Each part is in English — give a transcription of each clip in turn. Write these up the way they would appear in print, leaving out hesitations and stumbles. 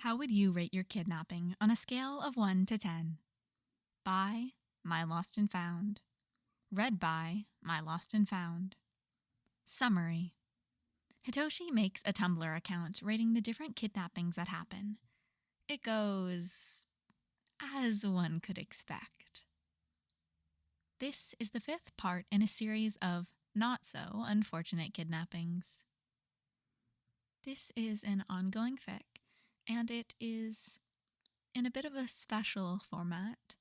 How would you rate your kidnapping on a scale of 1 to 10? By My Lost and Found. Read by My Lost and Found. Summary. Hitoshi makes a Tumblr account rating the different kidnappings that happen. It goes as one could expect. This is the 5th part in a series of not-so-unfortunate kidnappings. This is an ongoing fic, and it is in a bit of a special format.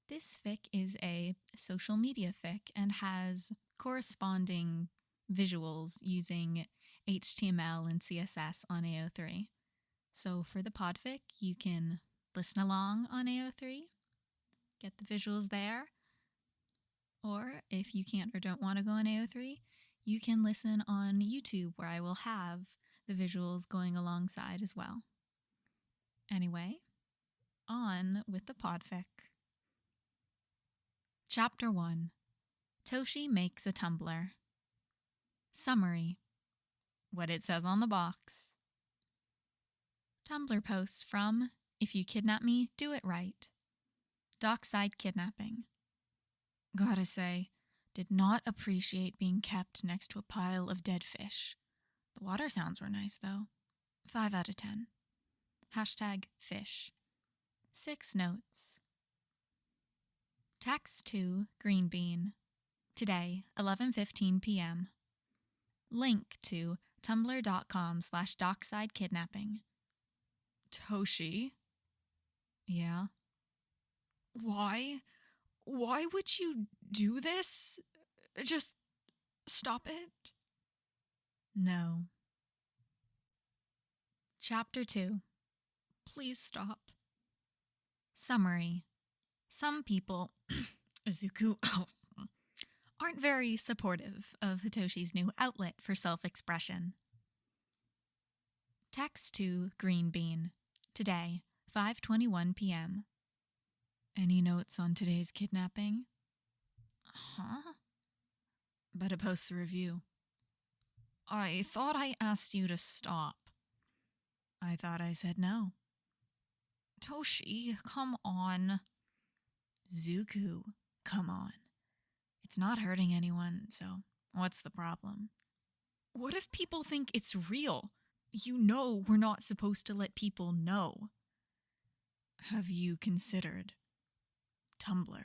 This fic is a social media fic and has corresponding visuals using HTML and CSS on AO3. So for the podfic, you can listen along on AO3, get the visuals there, or if you can't or don't want to go on AO3, you can listen on YouTube where I will have the visuals going alongside as well. Anyway, on with the podfic. Chapter 1. Toshi makes a Tumblr. Summary. What it says on the box. Tumblr posts from If You Kidnap Me, Do It Right. Dockside Kidnapping. Gotta say, did not appreciate being kept next to a pile of dead fish. The water sounds were nice, though. 5 out of 10. Hashtag fish. 6 notes. Text to Green Bean. Today, 11:15 p.m. Link to tumblr.com/docksideKidnapping. Toshi? Yeah? Why? Why would you do this? Just stop it? No. Chapter 2. Please stop. Summary. Some people, Izuku, aren't very supportive of Hitoshi's new outlet for self-expression. Text to Green Bean. Today, 5:21 p.m. Any notes on today's kidnapping? Huh? Better post the review. I thought I asked you to stop. I thought I said no. Toshi, come on. Zuku, come on. It's not hurting anyone, so what's the problem? What if people think it's real? You know we're not supposed to let people know. Have you considered Tumblr?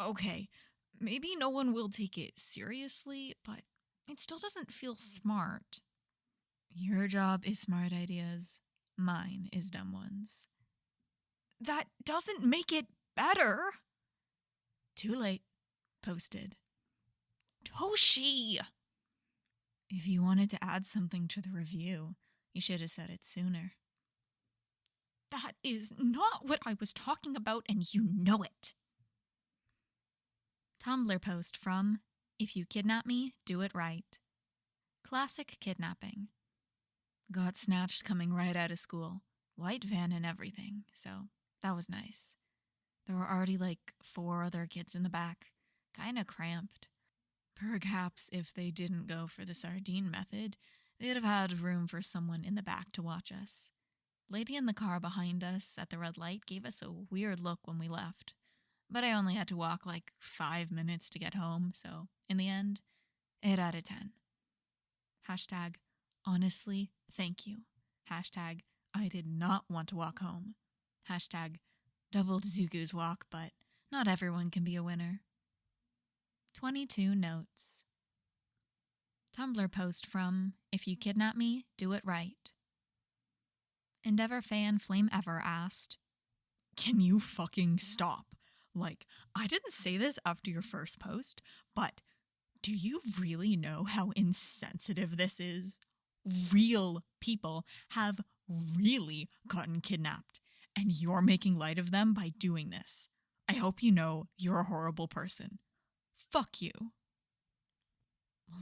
Okay, maybe no one will take it seriously, but it still doesn't feel smart. Your job is smart ideas. Mine is dumb ones. That doesn't make it better. Too late. Posted. Toshi! If you wanted to add something to the review, you should have said it sooner. That is not what I was talking about, and you know it. Tumblr post from If You Kidnap Me, Do It Right. Classic kidnapping. Got snatched coming right out of school. White van and everything, so that was nice. There were already 4 other kids in the back. Kinda cramped. Perhaps if they didn't go for the sardine method, they'd have had room for someone in the back to watch us. Lady in the car behind us at the red light gave us a weird look when we left. But I only had to walk 5 minutes to get home, so in the end, 8 out of 10. Hashtag, honestly, thank you. Hashtag, I did not want to walk home. Hashtag, doubled Zuku's walk, but not everyone can be a winner. 22 notes. Tumblr post from If You Kidnap Me, Do It Right. Endeavor fan Flame Ever asked, can you fucking stop? I didn't say this after your first post, but do you really know how insensitive this is? Real people have really gotten kidnapped, and you're making light of them by doing this. I hope you know you're a horrible person. Fuck you.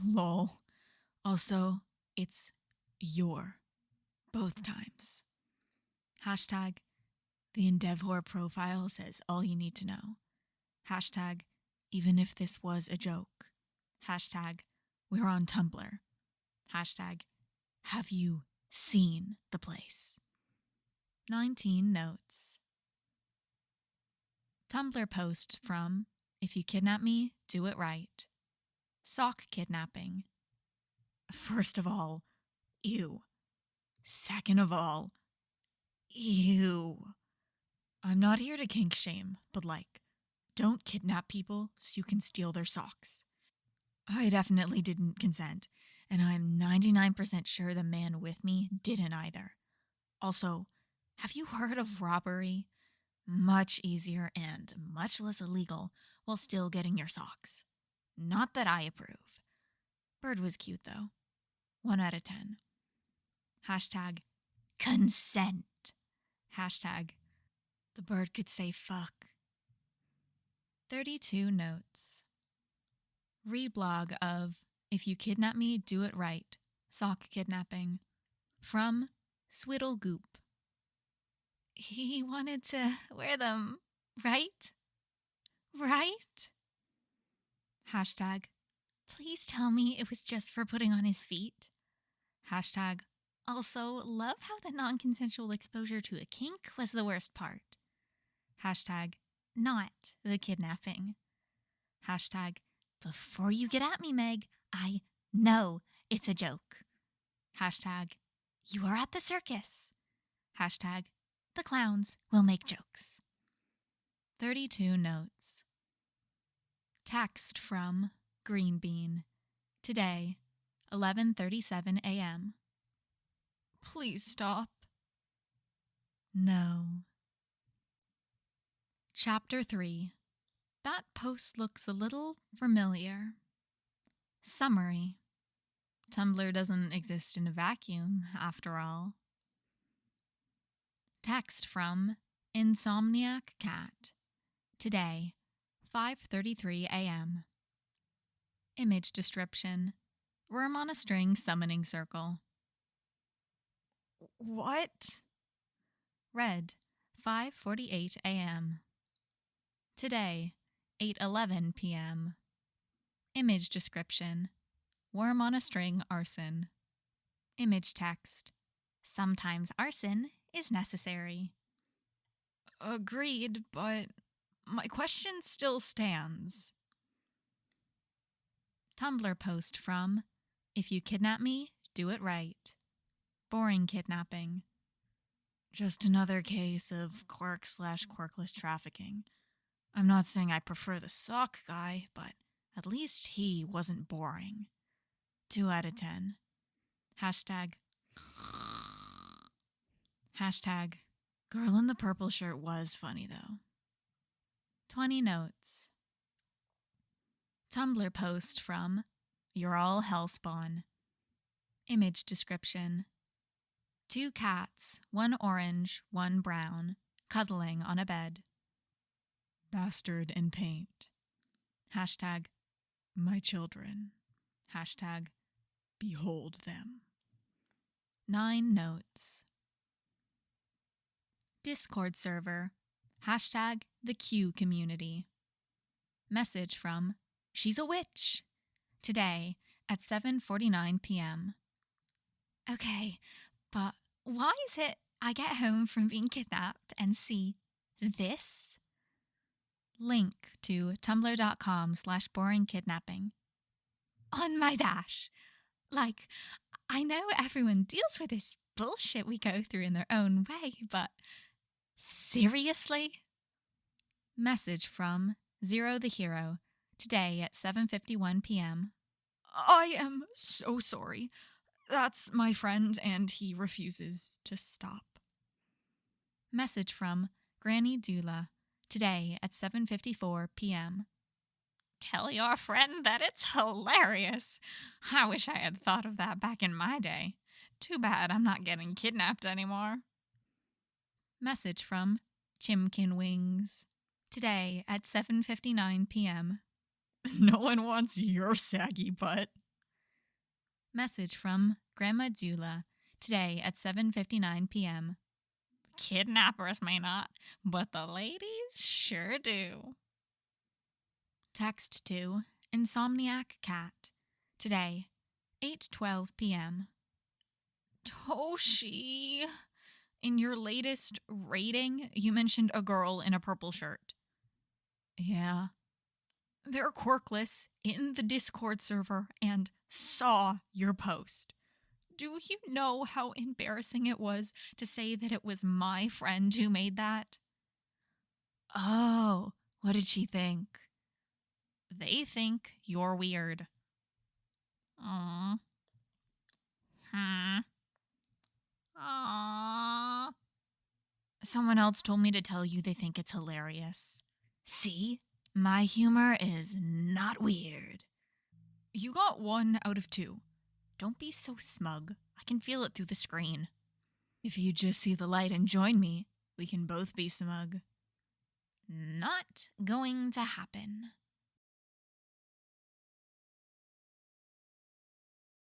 Lol. Also, it's your. Both times. Hashtag, the Endeavor profile says all you need to know. Hashtag, even if this was a joke. Hashtag, we're on Tumblr. Hashtag, have you seen the place. 19 notes. Tumblr post from If You Kidnap Me, Do It Right. Sock kidnapping. First of all, ew. Second of all, ew. I'm not here to kink shame, but don't kidnap people so you can steal their socks. I definitely didn't consent, and I'm 99% sure the man with me didn't either. Also, have you heard of robbery? Much easier and much less illegal while still getting your socks. Not that I approve. Bird was cute though. 1 out of 10. Hashtag consent. Hashtag the bird could say fuck. 32 notes. Reblog of If You Kidnap Me, Do It Right. Sock kidnapping. From Swiddle Goop. He wanted to wear them, right? Right? Hashtag please tell me it was just for putting on his feet. Hashtag also love how the non-consensual exposure to a kink was the worst part. Hashtag not the kidnapping. Hashtag before you get at me, Meg, I know it's a joke. Hashtag you are at the circus. Hashtag the clowns will make jokes. 32 notes. Text from Green Bean. Today, 11:37 a.m. Please stop. No. Chapter 3. That post looks a little familiar. Summary. Tumblr doesn't exist in a vacuum, after all. Text from Insomniac Cat. Today, 5:33 a.m. Image description. Worm on a string summoning circle. What? Read, 5:48 a.m. Today, 8:11 p.m. Image description. Worm on a string arson. Image text. Sometimes arson is necessary. Agreed, but my question still stands. Tumblr post from If You Kidnap Me, Do It Right. Boring kidnapping. Just another case of quirk/quirkless trafficking. I'm not saying I prefer the sock guy, but at least he wasn't boring. 2 out of 10. Hashtag girl in the purple shirt was funny though. 20 notes. Tumblr post from You're All Hellspawn. Image description. 2 cats, 1 orange, 1 brown, cuddling on a bed. Bastard in paint. Hashtag my children. Hashtag behold them. 9 notes. Discord server. Hashtag the Q community. Message from She's a Witch. Today at 7:49 p.m. Okay, but why is it I get home from being kidnapped and see this? Link to tumblr.com/boringkidnapping. On my dash. I know everyone deals with this bullshit we go through in their own way, but seriously? Message from Zero the Hero. Today at 7:51 p.m. I am so sorry. That's my friend and he refuses to stop. Message from Granny Dula. Today at 7:54 p.m. Tell your friend that it's hilarious. I wish I had thought of that back in my day. Too bad I'm not getting kidnapped anymore. Message from Chimkin Wings. Today at 7:59 p.m. No one wants your saggy butt. Message from Grandma Dula. Today at 7:59 p.m. Kidnappers may not, but the ladies sure do. Text to Insomniac Cat. Today, 8:12 p.m. Hitoshi. In your latest rating, you mentioned a girl in a purple shirt. Yeah. They're quirkless in the Discord server and saw your post. Do you know how embarrassing it was to say that it was my friend who made that? Oh, what did she think? They think you're weird. Aww. Aww. Someone else told me to tell you they think it's hilarious. See? My humor is not weird. You got 1 out of 2. Don't be so smug. I can feel it through the screen. If you just see the light and join me, we can both be smug. Not going to happen.